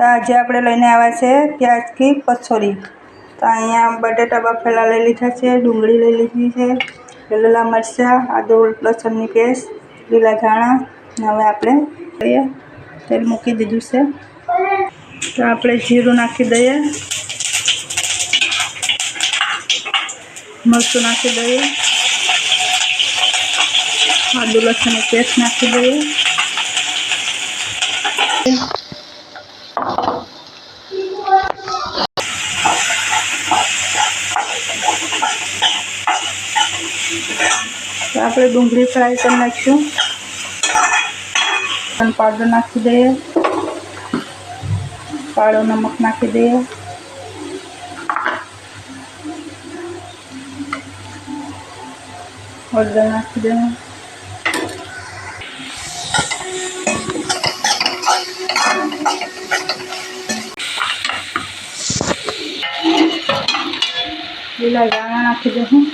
तो आज આપણે લઈને આવ્યા છે प्याज की कचौरी। तो अँ बटाटा बफेला लई लीधा है, डूंगળી लई लीधी है, લીલા मरचा, आदू लसणनी पेस्ट, લીલા धाणा। हवे આપણે तेल मूकी दीधुं છે। तो આપણે जीરું नाखी दईए, मरचुं नाखी दईए, आदू लसणनी पेस्ट नाखी दईए। तो આપણે ડુંગળી फ्राई कर नाखीशुं। पाउडर नाखी दईए, काळो नमक नाखी दईए, हळदर नाखी दईए, લીલા ધાણા नाखी दईશું।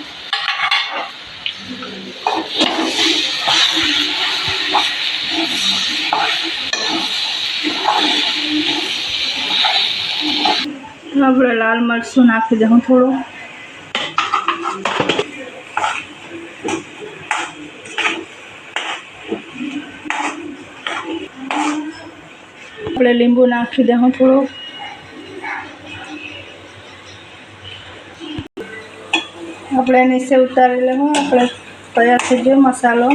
આપણે લાલ મરચું નાખી દઉં થોડું। આપણે લીંબુ નાખી દઉં થોડું। આપણે નીચે ઉતારી લેવું। આપણે તૈયાર થઈ ગયો મસાલો।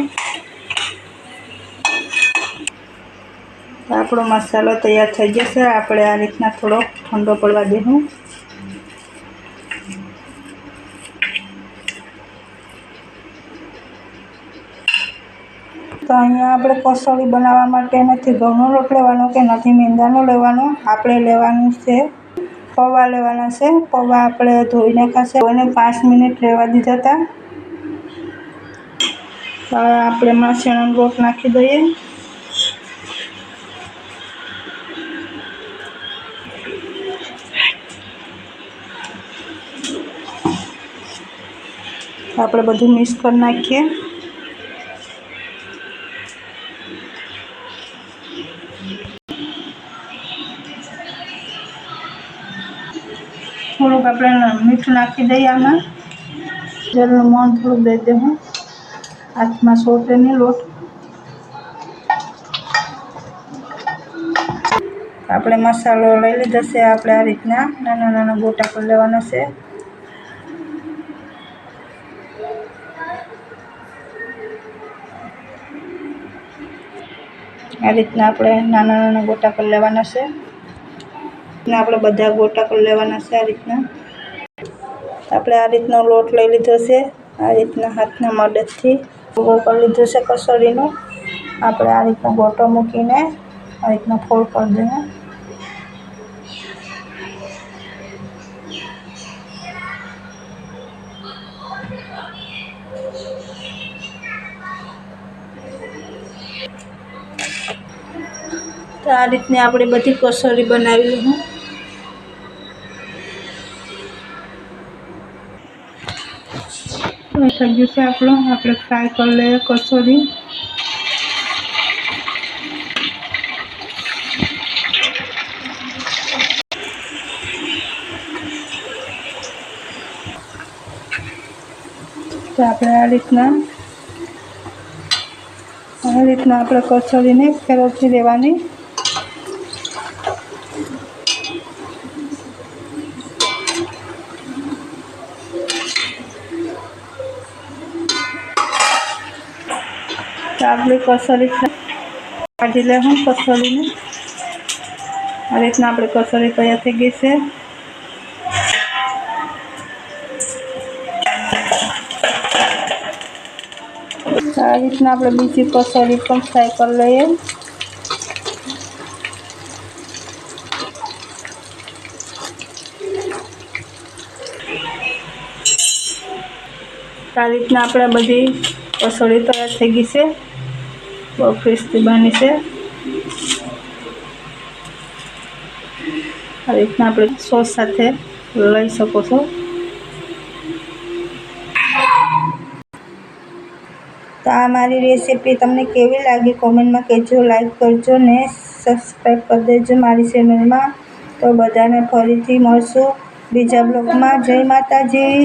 આપણો મસાલો તૈયાર થઈ જશે। આપણે આ રીતના થોડો ઠંડો પડવા દેવું। તો અહીંયા આપણે કચौरी બનાવવા માટે નથી ઘઉંનો લોટ લેવાનો કે નથી મેંદાનો લેવાનો। આપણે લેવાનું છે પૌવા લેવાના છે। પૌવા આપણે ધોઈને ખાશે, ધોઈને 5 મિનિટ રહેવા દીધા હતા। તો આપણે એમાં ચણાનો લોટ નાખી દઈએ। આપણે બધું મિક્સ કરી નાખીએ। થોડુંક આપણે મીઠું નાખી દઈએ આમાં। જેલનું મોણ થોડુંક દઈ દેવું, હાથમાં સોટે નહીં લોટ। આપણે મસાલો લઈ લીધો છે। આપણે આ રીતના નાના નાના ગોટા કરી લેવાના છે। આ રીતના આપણે નાના નાના ગોટા કરી લેવાના છે। ને આપણે બધા ગોટા કરી લેવાના છે આ રીતના। આપણે આ રીતનો લોટ લઈ લીધો છે। આ રીતના હાથના મદદથી ભૂકો કરી લીધો છે કચौरीનો। આપણે આ રીતનો ગોટો મૂકીને આ રીતના ફોલ્ડ કરી દેવું। तो आ रीतनी आपणे बधी कचौरी बनावी लूँ। थी गयुं छे आपणो। आपणे फ्राय कर ले कचौरी। तो आपणे आ रीतना आपणे कचौरीने फेरवती देवानी। आपली कचौरी काढ़ी ले हूँ कचौरी ने। आ रीतना आपणी कचौरी तैयार थी गई है। आ रीतना आपणे बीजी कचौरी पण फ्राय कर लईए। आ रीतना आपणे बधी कचौरी तैयार थी गई है। बहुत क्रिस्पी बनी है। आ रीतना आप सॉस साथे लई सको छो। तो आ मारी रेसिपी तमने केवी लागी कॉमेंट में कहजो, लाइक करजो ने સબસ્ક્રાઈબ કરી દેજો મારી ચેનલમાં. તો બધાને ફરીથી મળશું બીજા બ્લોગમાં. જય માતાજી.